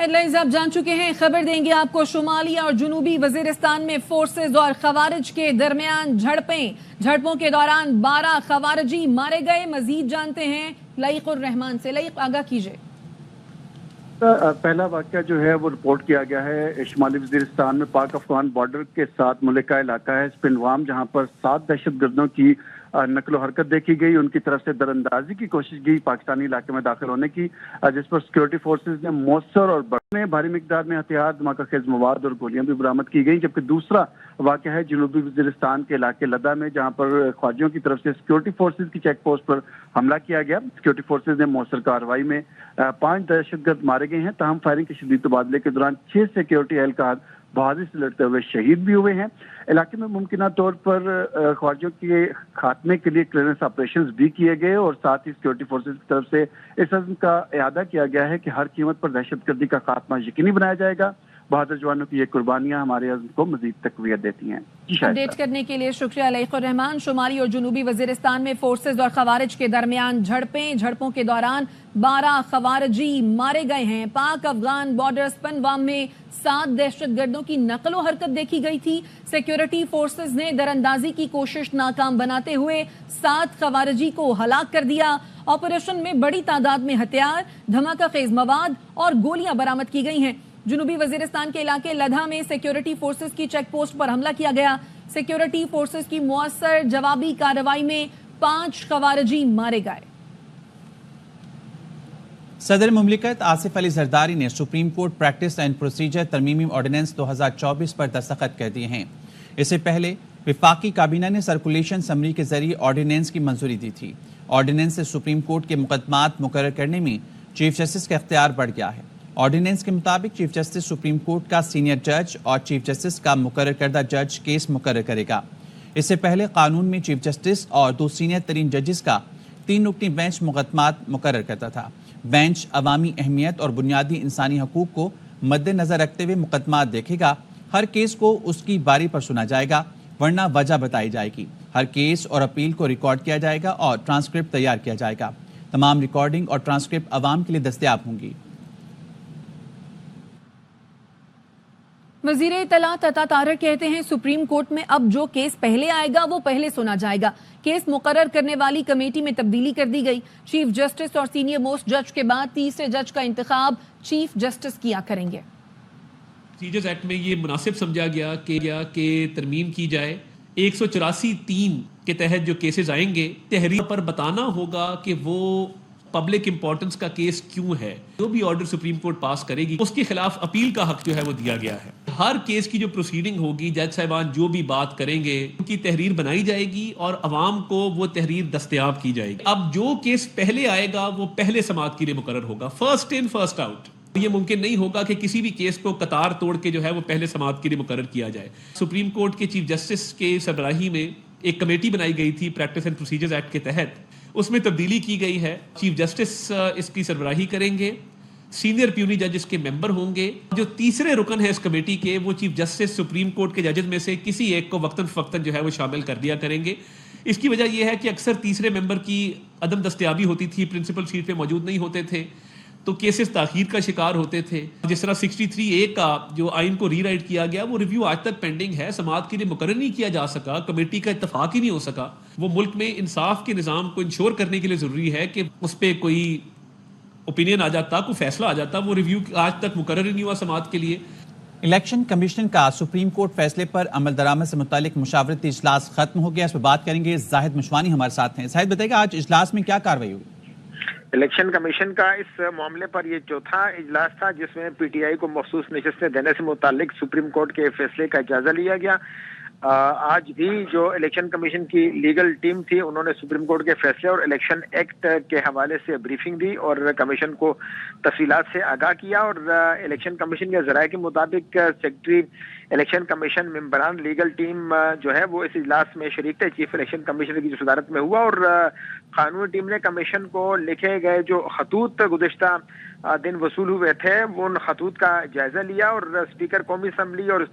Headlines आप जान चुके हैं। खबर देंगे आपको शुमाली और जुनूबी वजीरिस्तान में फोर्सेज और खवारिज के दरमियान झड़पों के दौरान 12 खवारिजी मारे गए। मजीद जानते हैं लईक उर रहमान से। लईक, आगाह कीजिए। पहला वाक़या जो है वो रिपोर्ट किया गया है शुमाली वजीरिस्तान में पाक अफगान बॉर्डर के साथ मुल्का इलाका है स्पिनवाम, जहां पर 7 दहशतगर्दों की नकलो हरकत देखी गई। उनकी तरफ से दरअंदाजी की कोशिश की पाकिस्तानी इलाके में दाखिल होने की, जिस पर सिक्योरिटी फोर्सेज ने मौसर और बड़े भारी मिकदार में हथियार, धमाका खेज मवाद और गोलियां भी बरामद की गई। जबकि दूसरा वाक़या है जनूबी वजीरिस्तान के इलाके लदा में, जहां पर ख्वाजियों की तरफ से सिक्योरिटी फोर्सेज की चेक पोस्ट पर हमला किया गया। सिक्योरिटी फोर्सेज ने मौसर कार्रवाई में 5 दहशतगर्द मारे गए हैं। ताहम फायरिंग के शदीद तबादले के दौरान 6 सिक्योरिटी एहलकार बहादुरी से लड़ते हुए शहीद भी हुए हैं। इलाके में मुमकिन तौर पर ख्वाजियों के खात्मे के लिए क्लियरेंस ऑपरेशंस भी किए गए और साथ ही सिक्योरिटी फोर्सेज की तरफ से इस अज़्म का इआदा किया गया है कि हर कीमत पर दहशतगर्दी का खात्मा यकीनी बनाया जाएगा। बहादुर जवानों की ये कुर्बानियां हमारे अज़्म को मजीद तक़वियत देती हैं। अपडेट करने के लिए शुक्रिया लईक उर रहमान। शुमाली और जुनूबी वजीरिस्तान में फोर्सेज और खवारिज के दरमियान झड़पों के दौरान 12 खवारिजी मारे गए हैं। पाक अफगान बॉर्डर स्पिनवाम में 7 दहशतगर्दों की नकलो हरकत देखी गई थी। सिक्योरिटी फोर्सेज ने दरअंदाजी की कोशिश नाकाम बनाते हुए 7 खवारिजी को हलाक कर दिया। ऑपरेशन में बड़ी तादाद में हथियार, धमाका खेज मवाद और गोलियां बरामद की गई हैं। जुनूबी वजीरिस्तान के इलाके लधा में सिक्योरिटी फोर्सेज की चेक पोस्ट पर हमला किया गया। सिक्योरिटी फोर्सेज की मुअस्सर जवाबी कार्रवाई में 5 खवारिजी मारे गए। सदर मुमलिकत आसिफ अली जरदारी ने supreme court practice and procedure तरमीमी ऑर्डिनेंस 2024 पर दस्तखत कर दिए हैं। इससे पहले विफाकी काबीना ने सर्कुलेशन समरी के जरिए ऑर्डिनेंस की मंजूरी दी थी। ऑर्डिनेंस से सुप्रीम कोर्ट के मुकदमात मुकर्रर करने में चीफ जस्टिस का इख्तियार बढ़ गया है। ऑर्डिनेंस के मुताबिक चीफ जस्टिस सुप्रीम कोर्ट का सीनियर जज और चीफ जस्टिस का मुकर्रर करदा जज केस मुकर्रर करेगा। इससे पहले कानून में चीफ जस्टिस और 2 सीनियर तरीन जजेस का 3 रुकनी बेंच मुकदमात मुकर्रर करता था। बेंच अवामी अहमियत और बुनियादी इंसानी हकूक को मद्देनजर रखते हुए मुकदमात देखेगा। हर केस को उसकी बारी पर सुना जाएगा, वरना वजह बताई जाएगी। हर केस और अपील को रिकॉर्ड किया जाएगा और ट्रांसक्रिप्ट तैयार किया जाएगा। तमाम रिकॉर्डिंग और ट्रांसक्रिप्ट अवाम के लिए दस्तयाब होंगी। वज़ीर इत्तलात अता तारक कहते हैं सुप्रीम कोर्ट में अब जो केस पहले आएगा वो पहले सुना जाएगा। केस मुकर्रर करने वाली कमेटी में तब्दीली कर दी गई। चीफ जस्टिस और सीनियर मोस्ट जज के बाद तीसरे जज का इंतखाब चीफ जस्टिस किया करेंगे। प्रोसीजर्स एक्ट में ये मुनासिब समझा गया कि तरमीम की जाए। 184(3) के तहत जो केसेस आएंगे, तहरीर पर बताना होगा कि वो पब्लिक इंपॉर्टेंस का केस क्यों है। जो भी ऑर्डर सुप्रीम कोर्ट पास करेगी उसके खिलाफ अपील का हक जो है वो दिया गया है। हर केस की जो प्रोसीडिंग होगी, जज साहिबान जो भी बात करेंगे उनकी तहरीर बनाई जाएगी और अवाम को वो तहरीर दस्तयाब की जाएगी। अब जो केस पहले आएगा वो पहले समाअत के लिए मुकर्रर होगा, फर्स्ट इन फर्स्ट आउट। ये मुमकिन नहीं होगा कि किसी भी केस को कतार तोड़ के जो है वो पहले समाअत के लिए मुकर्रर किया जाए। सुप्रीम कोर्ट के चीफ जस्टिस के सरबराही में एक कमेटी बनाई गई थी प्रैक्टिस एंड प्रोसीजर्स एक्ट के तहत, उसमें तब्दीली की गई है। चीफ जस्टिस इसकी सरबराही करेंगे, सीनियर प्यूनी जज इसके मेंबर होंगे। जो तीसरे रुकन है इस कमेटी के, वो चीफ जस्टिस सुप्रीम कोर्ट के जजेस में से किसी एक को वक्तन फवक्तन जो है वो शामिल कर दिया करेंगे। इसकी वजह यह है कि अक्सर तीसरे मेंबर की अदम दस्तयाबी होती थी, प्रिंसिपल सीट पे मौजूद नहीं होते थे, तो केसेस ताखीर का शिकार होते थे। जिस तरह 63A का जो आइन को रीराइट किया गया, वो रिव्यू आज तक पेंडिंग है, समाअत के लिए मुकर्रर नहीं किया जा सका, कमेटी का इत्तफाक ही नहीं हो सका। वो मुल्क में इंसाफ के निज़ाम को इंश्योर करने के लिए ज़रूरी है कि उस पर कोई ओपिनियन आ जाता, कोई फैसला आ जाता। वो रिव्यू आज तक मुकर्रर ही नहीं हुआ समाअत के लिए। इलेक्शन कमीशन का सुप्रीम कोर्ट फैसले पर अमल दरामद से मुतालिक मुशावरती इजलास खत्म हो गया। इस पर बात करेंगे, जाहिद मशवानी हमारे साथ हैं। जाहिद, बताइएगा आज इजलास में क्या कार्रवाई हुई? इलेक्शन कमीशन का इस मामले पर ये चौथा इजलास था जिसमें पीटीआई को मखसूस नशस्तें देने से मुतालिक सुप्रीम कोर्ट के फैसले का जायजा लिया गया। आज भी जो इलेक्शन कमीशन की लीगल टीम थी उन्होंने सुप्रीम कोर्ट के फैसले और इलेक्शन एक्ट के हवाले से ब्रीफिंग दी और कमीशन को तफसीलात से आगाह किया। और इलेक्शन कमीशन के ज़राए के मुताबिक सेक्रेटरी इलेक्शन कमीशन मेंबरान लीगल टीम जो है वो इस इजलास में शरीक थे। चीफ इलेक्शन कमिश्नर की जो सदारत में हुआ और कानूनी टीम ने कमीशन को लिखे गए जो खतूत गुज़िश्ता दिन वसूल हुए थे वो उन खतूत का जायजा लिया और स्पीकर कौमी असम्बली और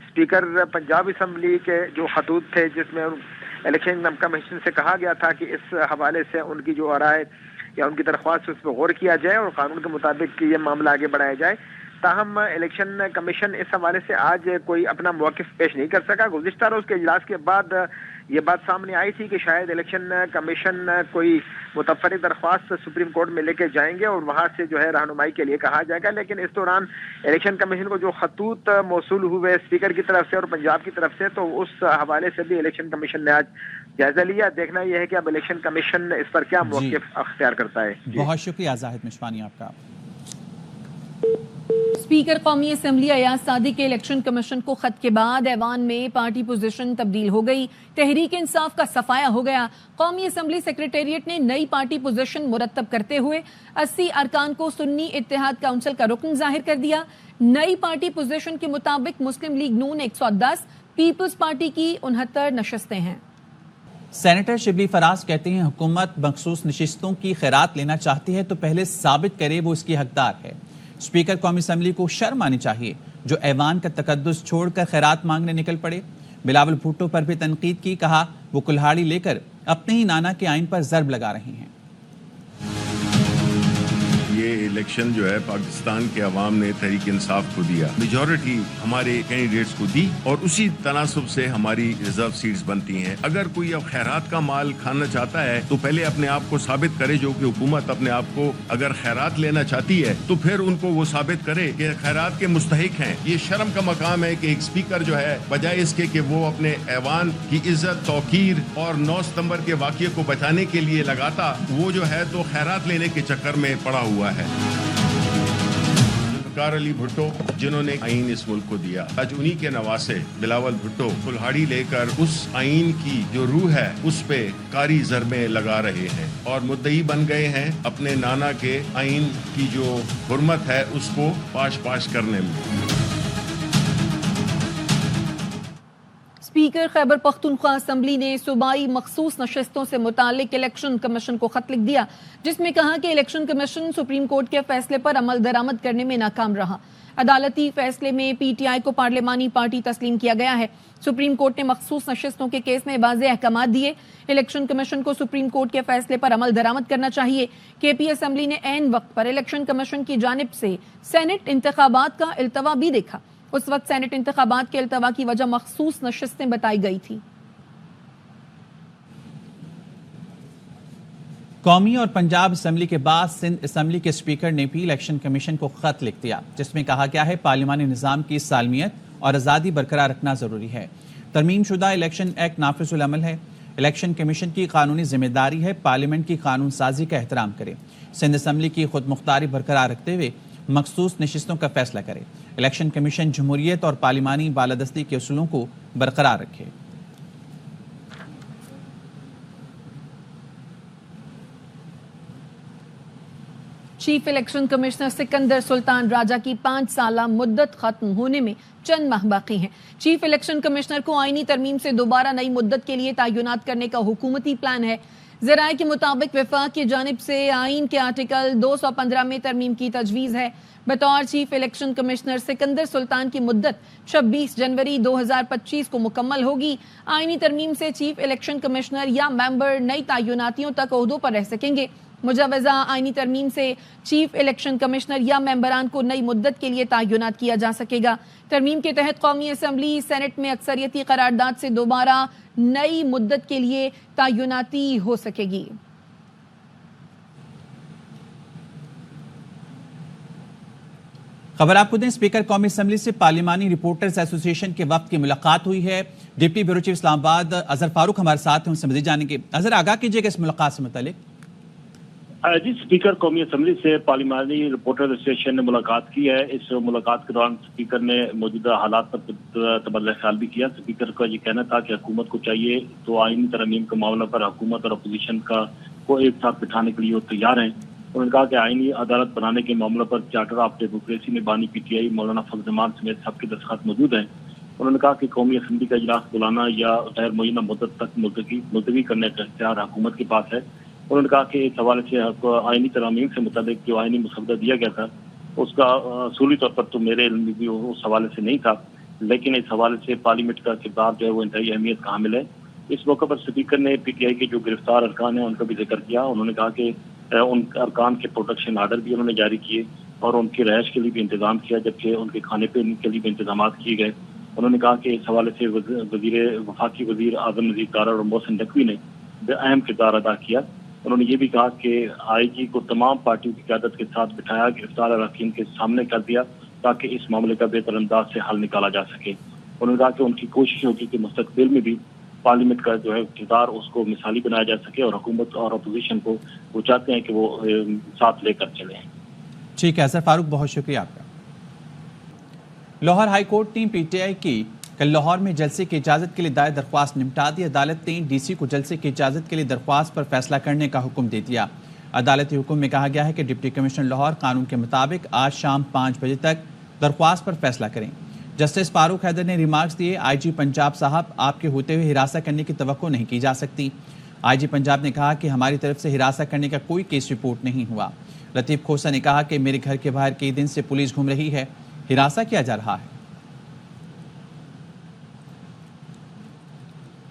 स्पीकर पंजाब असम्बली के जो खतूत थे जिसमें इलेक्शन कमीशन से कहा गया था कि इस हवाले से उनकी जो आराय या उनकी दरख्वास्त उस पर गौर किया जाए और कानून के मुताबिक ये मामला आगे बढ़ाया जाए। تاہم الیکشن کمیشن اس حوالے سے آج کوئی اپنا موقف پیش نہیں کر سکا. گزشتہ روز کے اجلاس کے بعد یہ بات سامنے آئی تھی کہ شاید الیکشن کمیشن کوئی متفرق درخواست سپریم کورٹ میں لے کے جائیں گے اور وہاں سے جو ہے رہنمائی کے لیے کہا جائے گا, لیکن اس دوران الیکشن کمیشن کو جو خطوط موصول ہوئے اسپیکر کی طرف سے اور پنجاب کی طرف سے, تو اس حوالے سے بھی الیکشن کمیشن نے آج جائزہ لیا. دیکھنا یہ ہے کہ اب الیکشن کمیشن اس پر کیا موقف اختیار کرتا ہے. بہت شکریہ زاہد مشوانی آپ کا. اسپیکر قومی اسمبلی ایاز صادق کے الیکشن کمیشن کو خط کے بعد ایوان میں پارٹی پوزیشن تبدیل ہو گئی. تحریک انصاف کا صفایا ہو گیا. قومی اسمبلی سیکریٹریٹ نے نئی پارٹی پوزیشن مرتب کرتے ہوئے 80 ارکان کو سنی اتحاد کونسل کا رکن ظاہر کر دیا. نئی پارٹی پوزیشن کے مطابق مسلم لیگ نون 110, پیپلز پارٹی کی 69 نشستیں ہیں. سینیٹر شبلی فراز کہتے ہیں حکومت مخصوص نشستوں کی خیرات لینا چاہتی ہے تو پہلے ثابت کرے وہ اس کی حقدار ہے. اسپیکر قومی اسمبلی کو شرم آنی چاہیے جو ایوان کا تقدس چھوڑ کر خیرات مانگنے نکل پڑے. بلاول بھٹو پر بھی تنقید کی, کہا وہ کلہاڑی لے کر اپنے ہی نانا کے آئین پر ضرب لگا رہے ہیں. یہ الیکشن جو ہے پاکستان کے عوام نے تحریک انصاف کو دیا, میجورٹی ہمارے کینڈیڈیٹس کو دی اور اسی تناسب سے ہماری ریزرو سیٹس بنتی ہیں. اگر کوئی اب خیرات کا مال کھانا چاہتا ہے تو پہلے اپنے آپ کو ثابت کرے, جو کہ حکومت اپنے آپ کو اگر خیرات لینا چاہتی ہے تو پھر ان کو وہ ثابت کرے کہ خیرات کے مستحق ہیں. یہ شرم کا مقام ہے کہ ایک اسپیکر جو ہے بجائے اس کے کہ وہ اپنے ایوان کی عزت توقیر اور 9 ستمبر کے واقعے کو بچانے کے لیے لگاتا, وہ جو ہے تو خیرات لینے کے چکر میں پڑا ہوا ہے. ذوالفقار علی بھٹو جنہوں نے آئین اس ملک کو دیا, آج انہی کے نواسے بلاول بھٹو کلہاڑی لے کر اس آئین کی جو روح ہے اس پہ کاری ضربیں لگا رہے ہیں اور مدعی بن گئے ہیں اپنے نانا کے آئین کی جو حرمت ہے اس کو پاش کرنے میں. اسپیکر خیبر پختونخوا اسمبلی نے صوبائی مخصوص نشستوں سے متعلق الیکشن کمیشن کو خط لکھ دیا, جس میں کہا کہ الیکشن کمیشن سپریم کورٹ کے فیصلے پر عمل درآمد کرنے میں ناکام رہا. عدالتی فیصلے میں پی ٹی آئی کو پارلیمانی پارٹی تسلیم کیا گیا ہے. سپریم کورٹ نے مخصوص نشستوں کے کیس میں واضح احکامات دیے. الیکشن کمیشن کو سپریم کورٹ کے فیصلے پر عمل درآمد کرنا چاہیے. کے پی اسمبلی نے عین وقت پر الیکشن کمیشن کی جانب سے سینٹ انتخابات کا التوا بھی دیکھا. اس وقت سینٹ انتخابات کے التوا کی وجہ مخصوص نشستیں بتائی گئی تھی. قومی اور پنجاب اسمبلی کے بعد سندھ اسمبلی کے اسپیکر نے بھی الیکشن کمیشن کو خط لکھ دیا, جس میں کہا گیا ہے پارلیمانی نظام کی سالمیت اور آزادی برقرار رکھنا ضروری ہے. ترمیم شدہ الیکشن ایکٹ نافذ العمل ہے. الیکشن کمیشن کی قانونی ذمہ داری ہے پارلیمنٹ کی قانون سازی کا احترام کرے. سندھ اسمبلی کی خود مختاری برقرار رکھتے ہوئے مخصوص نشستوں کا فیصلہ کرے. الیکشن کمیشن جمہوریت اور پارلیمانی بالادستی کے اصولوں کو برقرار رکھے. چیف الیکشن کمشنر سکندر سلطان راجہ کی 5 سالہ مدت ختم ہونے میں چند ماہ باقی ہیں. چیف الیکشن کمشنر کو آئینی ترمیم سے دوبارہ نئی مدت کے لیے تعینات کرنے کا حکومتی پلان ہے. ذرائع کے مطابق وفاق کی جانب سے آئین کے آرٹیکل 215 میں ترمیم کی تجویز ہے. بطور چیف الیکشن کمشنر سکندر سلطان کی مدت 26 جنوری 2025 کو مکمل ہوگی. آئینی ترمیم سے چیف الیکشن کمشنر یا ممبر نئی تعیناتیوں تک عہدوں پر رہ سکیں گے. مجوزہ آئینی ترمیم سے چیف الیکشن کمشنر یا ممبران کو نئی مدت کے لیے تعینات کیا جا سکے گا. ترمیم کے تحت قومی اسمبلی سینٹ میں اکثریتی قرارداد سے دوبارہ نئی مدت کے لیے تعیناتی ہو سکے گی. خبر آپ کو دیں, اسپیکر قومی اسمبلی سے پارلیمانی رپورٹرز ایسوسی ایشن کے وفد کی ملاقات ہوئی ہے. ڈپٹی بیورو چیف اسلام آباد اظہر فاروق ہمارے ساتھ ہیں, ان سے مزید جانیں گے. اظہر, آگاہ کیجیے گا اس ملاقات سے متعلق. جی, اسپیکر قومی اسمبلی سے پارلیمانی رپورٹر ایسوسیشن نے ملاقات کی ہے. اس ملاقات کے دوران اسپیکر نے موجودہ حالات پر تبادلہ خیال بھی کیا. اسپیکر کا یہ کہنا تھا کہ حکومت کو چاہیے تو آئینی ترمیم کے معاملہ پر حکومت اور اپوزیشن کو ایک ساتھ بٹھانے کے لیے وہ تیار ہیں. انہوں نے کہا کہ آئینی عدالت بنانے کے معاملہ پر چارٹر آف ڈیموکریسی میں بانی پی ٹی آئی مولانا فضل الرحمان سمیت سب کے دستخط موجود ہیں. انہوں نے کہا کہ قومی اسمبلی کا اجلاس بلانا یا غیر معینہ مدت تک ملتوی کرنے کا اختیار حکومت کے پاس ہے. انہوں نے کہا کہ اس حوالے سے آئینی ترامیم سے متعلق جو آئینی مسودہ دیا گیا تھا اس کا اصولی طور پر تو میرے علم میں بھی اس حوالے سے نہیں تھا, لیکن اس حوالے سے پارلیمنٹ کا کردار جو ہے وہ انتہائی اہمیت کا حامل ہے. اس موقع پر اسپیکر نے پی ٹی آئی کے جو گرفتار ارکان ہیں ان کا بھی ذکر کیا. انہوں نے کہا کہ ان ارکان کے پروٹیکشن آرڈر بھی انہوں نے جاری کیے और उनकी रहायश के लिए भी इंतजाम किया, जबकि उनके खाने पीने के लिए भी इंतजाम किए गए। उन्होंने कहा कि इस हवाले से वफाकी वजीर आजम नज़ीर तारड़ और मोहसिन नकवी ने अहम किरदार अदा किया। उन्होंने ये भी कहा कि IG को तमाम पार्टियों की क़यादत के साथ बिठाया, गिरफ्तार अरकान के सामने कर दिया ताकि इस मामले का बेहतर अंदाज से हल निकाला जा सके। उन्होंने कहा कि उनकी कोशिश होगी कि मुस्तकबिल में भी पार्लियामेंट का जो है किरदार उसको मिसाली बनाया जा सके और हुकूमत और अपोजिशन को वो चाहते हैं कि वो साथ लेकर चले। ठीक है सर फारूक, बहुत शुक्रिया आपका। लाहौर हाई कोर्ट ने PTI की कल लाहौर में जलसे की इजाज़त के लिए दायर दरख्वास्त निपटा दी। अदालत ने DC को जलसे की इजाज़त के लिए दरख्वास्त पर फैसला करने का हुक्म दे दिया। अदालती हुक्म में कहा गया है कि डिप्टी कमिश्नर लाहौर कानून के मुताबिक आज शाम 5 बजे तक दरख्वास्त पर फैसला करें। जस्टिस फारूक हैदर ने रिमार्क्स दिए, IG पंजाब साहब आपके होते हुए हिरासत करने की तवक्को नहीं की जा सकती। IG पंजाब ने कहा कि हमारी तरफ से हिरासत करने का कोई केस रिपोर्ट नहीं हुआ। लतीफ़ खोसा ने कहा कि मेरे घर के बाहर कई दिन से पुलिस घूम रही है, हिरासत किया जा रहा है।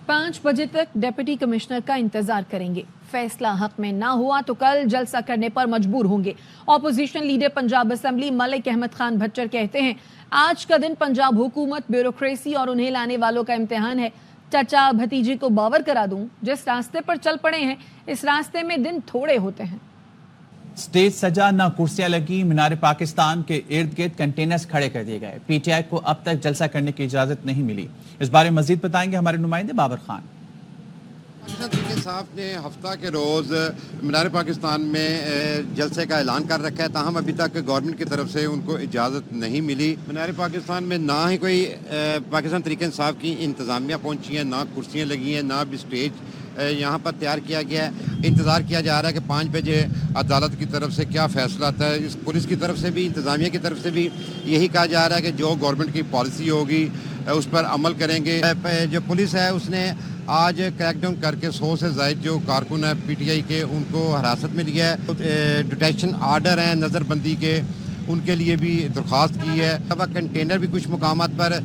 5 बजे तक डिप्टी कमिश्नर का इंतजार करेंगे। फैसला हक में ना हुआ तो कल जलसा करने पर मजबूर होंगे। Opposition leader Punjab assembly Malik Ahmad Khan Bhachar कहते हैं, आज का दिन पंजाब हुकूमत, ब्यूरोक्रेसी और उन्हें लाने वालों का इम्तिहान है। चचा भतीजे को बावर करा दूं, जिस रास्ते पर चल पड़े हैं इस रास्ते में दिन थोड़े होते हैं। स्टेज सजा, न कुर्सियां लगी। मीनार पाकिस्तान के इर्द गिर्द कंटेनर्स खड़े कर दिए गए। PTI को अब तक जलसा करने की इजाजत नहीं मिली। इस बारे में मजीद बताएंगे हमारे नुमाइंदे बाबर खान। साहब ने हफ्ता के रोज़ मीनार पाकिस्तान में जलसे का ऐलान कर रखा है, ताहम अभी तक गवर्नमेंट की तरफ से उनको इजाज़त नहीं मिली। मीनार पाकिस्तान में ना ही कोई पाकिस्तान तहरीक इंसाफ की इंतज़ामिया पहुंची है, ना कुर्सियां लगी हैं, ना भी स्टेज यहाँ पर तैयार किया गया है। इंतज़ार किया जा रहा है कि 5 बजे अदालत की तरफ से क्या फ़ैसला आता है। इस पुलिस की तरफ से भी, इंतज़ामिया की तरफ से भी यही कहा जा रहा है कि जो गवर्नमेंट की पॉलिसी होगी उस पर अमल करेंगे। जो पुलिस है उसने आज क्रैकडाउन करके 100 से ज़ायद जो कारकुन है PTI के उनको हिरासत में लिया है। डिटेंशन आर्डर हैं नज़रबंदी के, उनके लिए भी दरख्वास्त की है। अब कंटेनर भी कुछ मुकामात पर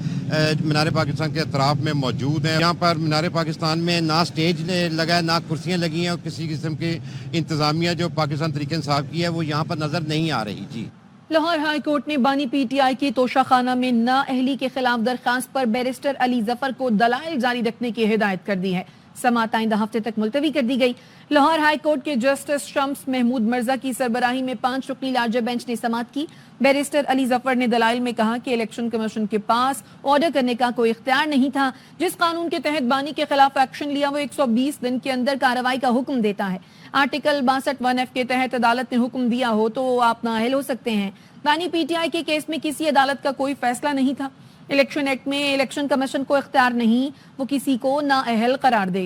मीनार पाकिस्तान के अतराफ में मौजूद हैं। यहाँ पर मीनार पाकिस्तान में ना स्टेज लगा है, ना कुर्सियाँ लगी हैं और किसी किस्म की इंतज़ामिया जो पाकिस्तान तहरीक इंसाफ की है वो यहाँ पर नज़र नहीं आ रही। जी, लाहौर हाई कोर्ट ने बानी PTI की तोशाखाना में नाअहली के खिलाफ दरखास्त पर बैरिस्टर अली जफर को दलाइल जारी रखने की हिदायत कर दी है। समाअत आइंदा हफ्ते तक मुलतवी कर दी गई। लाहौर हाई कोर्ट के जस्टिस शम्स महमूद मिर्जा की सरबराही में 5 रुकनी लार्जर बेंच ने समाअत की। बैरिस्टर अली जफर ने दलाइल में कहा कि इलेक्शन कमीशन के पास ऑर्डर करने का कोई इख्तियार नहीं था। जिस कानून के तहत बानी के खिलाफ एक्शन लिया वो 120 दिन के अंदर कार्रवाई का हुक्म देता है। आर्टिकल 62(1)(f) के तहत अदालत ने हुक्म दिया हो तो आप नाअहल हो सकते हैं। बानी PTI के केस में किसी अदालत का कोई फैसला नहीं था। इलेक्शन एक्ट में इलेक्शन कमीशन को इख्तियार नहीं वो किसी को नाअहल करार दे।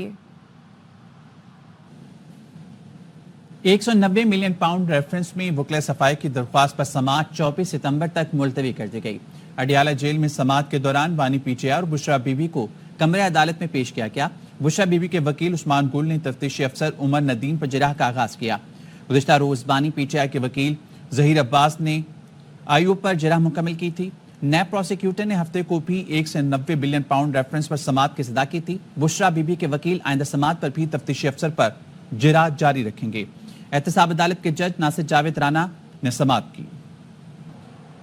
190 मिलियन पाउंड रेफरेंस में वकला सफाई की दरख्वास्त पर समाअत 24 सितंबर तक मुलतवी कर दी गई। अडियाला जेल में समाअत के दौरान बानी PTI और बुशरा बीबी को कमरे अदालत में पेश किया गया। बुशरा बीबी के वकील उस्मान गुल ने तफ्तीशी अफसर उमर नदीम पर जिरह का आगाज किया। गुज़िश्ता रोज बानी PTI के वकील जहीर अब्बास ने आयub पर जिरह मुकम्मल की थी। नैब प्रोसिक्यूटर ने हफ्ते को भी 190 बिलियन पाउंड रेफरेंस पर समाअत की सदा की थी। बुशरा बीबी के वकील आइंदा समाअत पर भी तफ्तीशी अफसर पर जिरह जारी रखेंगे। एहतसाब अदालत के जज नासिर जावेद राना ने समाअत की।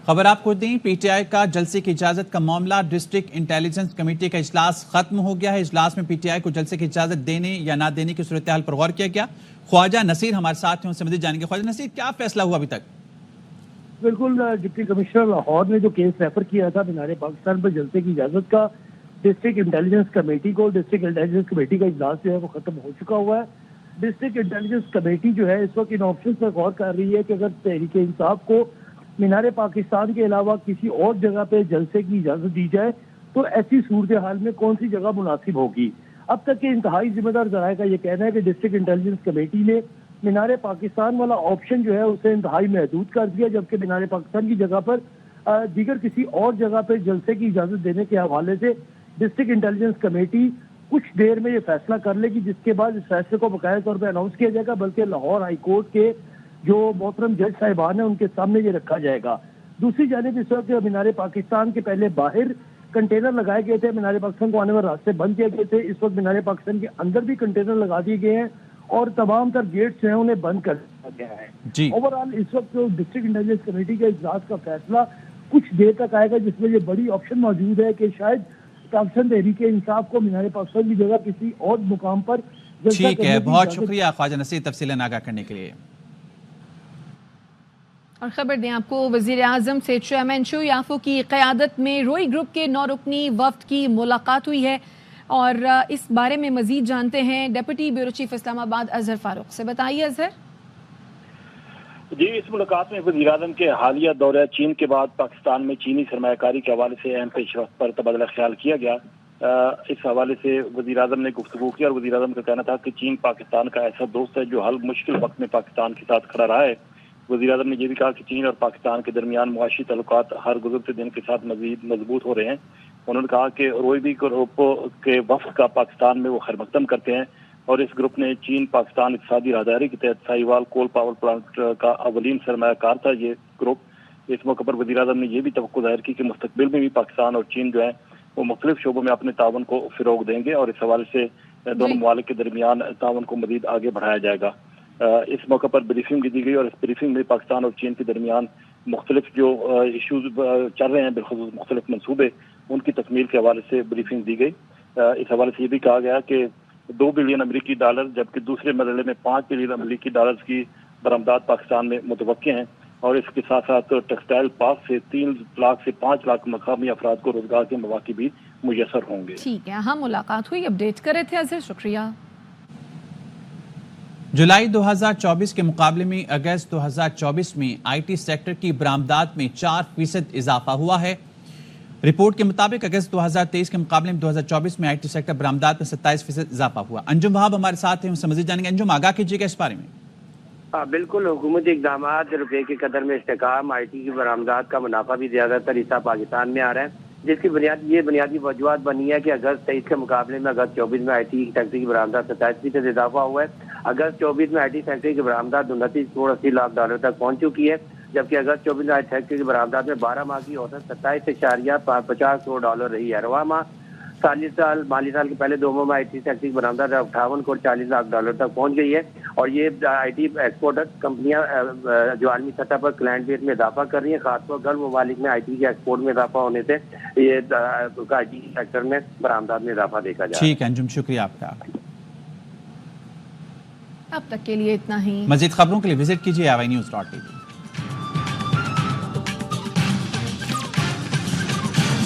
खबर आपको दें, PTI का जलसे की इजाजत का मामला, डिस्ट्रिक्ट इंटेलिजेंस कमेटी का इजलास खत्म हो गया है। इजलास में PTI को जलसे की इजाजत देने या ना देने की सूरत हाल पर गौर किया गया। ख्वाजा नसीर हमारे साथ हैं, उनसे मज़ीद जानेंगे। ख्वाजा नसीर, क्या फैसला हुआ अभी तक? बिल्कुल, डिप्टी कमिश्नर लाहौर ने जो केस रेफर किया था मीनार पाकिस्तान पर जलसे की इजाजत का, डिस्ट्रिक्ट इंटेलिजेंस कमेटी को, डिस्ट्रिक्ट इंटेलिजेंस कमेटी का इजलास जो है वो खत्म हो चुका हुआ है। डिस्ट्रिक्ट इंटेलिजेंस कमेटी जो है इस वक्त इन ऑप्शन पर गौर कर रही है कि अगर तहरीक इंसाफ को मीनार पाकिस्तान के अलावा किसी और जगह पे जलसे की इजाजत दी जाए तो ऐसी सूरत हाल में कौन सी जगह मुनासिब होगी। अब तक के इंतहाई जिम्मेदार जराये का ये कहना है कि डिस्ट्रिक्ट इंटेलिजेंस कमेटी ने मीनार पाकिस्तान वाला ऑप्शन जो है उसे इंतहाई महदूद कर दिया, जबकि मीनार पाकिस्तान की जगह पर दीगर किसी और जगह पर जलसे की इजाजत देने के हवाले से डिस्ट्रिक्ट इंटेलिजेंस कमेटी कुछ देर में ये फैसला कर लेगी, जिसके बाद इस फैसले को बकाया तौर पर अनाउंस किया जाएगा, बल्कि लाहौर हाई कोर्ट के जो मोहतरम जज साहिबान है उनके सामने ये रखा जाएगा। दूसरी जानिब इस वक्त मीनार पाकिस्तान के पहले बाहर कंटेनर लगाए गए थे, मीनार पाकिस्तान को आने वाले रास्ते बंद किए गए थे। इस वक्त मीनार पाकिस्तान के अंदर भी कंटेनर लगा दिए गए हैं اور تمام تر گیٹس ہیں انہیں بند کر دیا گیا ہے. جی اوور آل اس وقت جو ڈسٹرکٹ انٹیلیجنس کمیٹی کے اجلاس کا فیصلہ کچھ دیر تک آئے گا، جس میں یہ بڑی آپشن موجود ہے کہ شاید پاکستان تحریک انصاف کو مینار پاکستان کی جگہ کسی اور مقام پر جلسہ ٹھیک کرنے ہے. کی بہت اجازت. شکریہ خواجہ نصیر تفصیلاً آگاہ کرنے کے لیے. اور خبر دیں آپ کو، وزیر اعظم سے چیئرمین شو یافو کی قیادت میں روئی گروپ کے 9 رکنی وفد کی ملاقات ہوئی ہے، اور اس بارے میں مزید جانتے ہیں ڈپٹی بیورو چیف اسلام آباد اظہر فاروق سے. بتائیے اظہر. جی، اس ملاقات میں وزیر اعظم کے حالیہ دورہ چین کے بعد پاکستان میں چینی سرمایہ کاری کے حوالے سے اہم پیش رفت پر تبادلہ خیال کیا گیا. اس حوالے سے وزیر اعظم نے گفتگو کی، اور وزیر اعظم کا کہنا تھا کہ چین پاکستان کا ایسا دوست ہے جو ہر مشکل وقت میں پاکستان کے ساتھ کھڑا رہا ہے. وزیر اعظم نے یہ بھی کہا کہ چین اور پاکستان کے درمیان معاشی تعلقات ہر گزرتے دن کے ساتھ مزید مضبوط ہو رہے ہیں. انہوں نے کہا کہ روئی گروپ کے وفد کا پاکستان میں وہ خیر مقدم کرتے ہیں، اور اس گروپ نے چین پاکستان اقتصادی راہداری کے تحت ساہیوال کول پاور پلانٹ کا اولین سرمایہ کار تھا یہ گروپ. اس موقع پر وزیر اعظم نے یہ بھی توقع ظاہر کی کہ مستقبل میں بھی پاکستان اور چین جو ہے وہ مختلف شعبوں میں اپنے تعاون کو فروغ دیں گے، اور اس حوالے سے دونوں ممالک کے درمیان تعاون کو مزید آگے بڑھایا جائے گا. اس موقع پر بریفنگ بھی دی گئی، اور اس بریفنگ میں پاکستان اور چین کے درمیان مختلف جو ایشوز چل رہے ہیں، بالخصوص مختلف منصوبے، ان کی تکمیل کے حوالے سے بریفنگ دی گئی. اس حوالے سے یہ بھی کہا گیا کہ $2 بلین امریکی ڈالر، جبکہ دوسرے مرحلے میں $5 بلین امریکی ڈالر کی برآمدات پاکستان میں متوقع ہیں، اور اس کے ساتھ ساتھ ٹیکسٹائل پارک سے 3 لاکھ سے 5 لاکھ مقامی افراد کو روزگار کے مواقع بھی میسر ہوں گے. ٹھیک ہے، ہم ملاقات ہوئی، اپڈیٹ کر رہے تھے اظہر، شکریہ. جولائی 2024 کے مقابلے میں اگست 2024 میں آئی ٹی سیکٹر کی برآمدات میں 4% اضافہ ہوا ہے. رپورٹ کے مطابق اگست 2023 کے مقابلے میں 2024 میں آئی ٹی سیکٹر برآمدات میں 27% اضافہ ہوا. انجم وہاب ہمارے ساتھ ہیں، ان سے مزید جانیں گے. انجم، آگاہ کیجیے گا اس بارے میں. بالکل، حکومتی اقدامات، روپے کی قدر میں استحکام، آئی ٹی کی برآمدات کا منافع بھی زیادہ تر حصہ پاکستان میں آ رہا ہے، جس کی بنیادی وجوہات بنی ہے کہ اگست 23 کے مقابلے میں اگست 24 میں آئی ٹی سیکٹر کی برآمدات 27% اضافہ ہوا ہے. اگست 24 میں آئی ٹی سیکٹر کی برآمدات $29.80 لاکھ تک پہنچ چکی ہے، جبکہ اگست 24 میں آئی ٹی سیکٹر کی برآمدات میں 12 ماہ کی اوسط $27.50 کروڑ رہی ہے. رواں ماہ مالی سال کے پہلے 2 ماہ میں آئی ٹی سیکٹر کی برآمدات $58.40 لاکھ تک پہنچ گئی ہے، اور یہ آئی ٹی ایکسپورٹر کمپنیاں جو عالمی سطح پر کلائنٹ بیس میں اضافہ کر رہی ہیں، خاص طور غرب ممالک میں آئی ٹی کے ایکسپورٹ میں اضافہ ہونے سے یہ آئی ٹی سیکٹر میں برآمدات میں اضافہ دیکھا جا رہا ہے. ٹھیک ہے انجم، شکریہ آپ کا. اب تک کے لیے اتنا ہی. مزید خبروں کے لیے وزٹ کیجیے AVI News.tv.